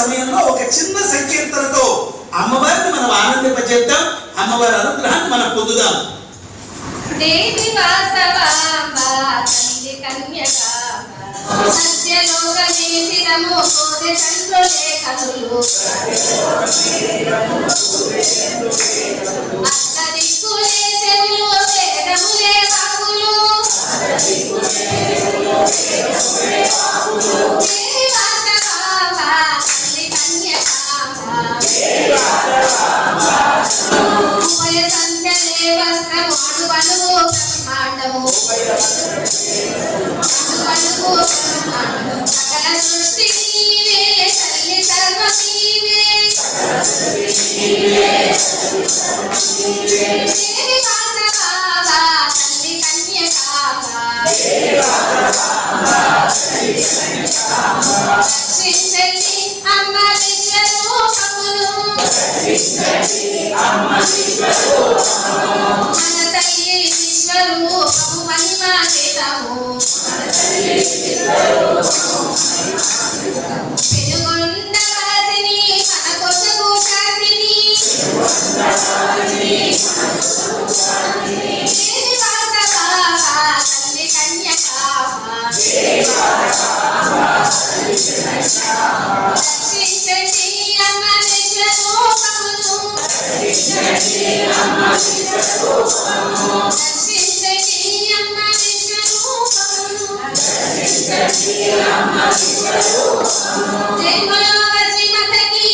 సమయంలో ఒక చిన్న సంకీర్తనతో అమ్మవారిని మనం ఆనందింపజేద్దాం, అమ్మవారి అనుగ్రహాన్ని మనం పొందుదాం. దేవి వాసవాంబ తల్లి కన్యకాంబ సత్యలోకమేసిరము కోరె చంద్రులే కనులు అత్తదిక్కులే చెవులు వేదములే వాకులు దేవి వాసవాంబ తల్లి కన్యకాంబ ఉభయ సంధ్యలే వస్త్రము అడువడుగు బ్రహ్మాండము సకల సృష్టి నీవే తల్లి సర్వ నీవే దేవి వాసవాంబ తల్లి కన్యకాంబ రక్షించండి అమ్మ విశ్వరూపమును మన తల్లి విశ్వరూపము మహిమాన్వితము పెనుగొండవాసిని మన కొసగు శాంతిని దేవి వాసవాంబ తల్లి కన్యకాంబ రక్షించండి అమ్మ విశ్వరూపమును రక్షించండి అమ్మ విశ్వరూపమును జై బలో శ్రీమతకి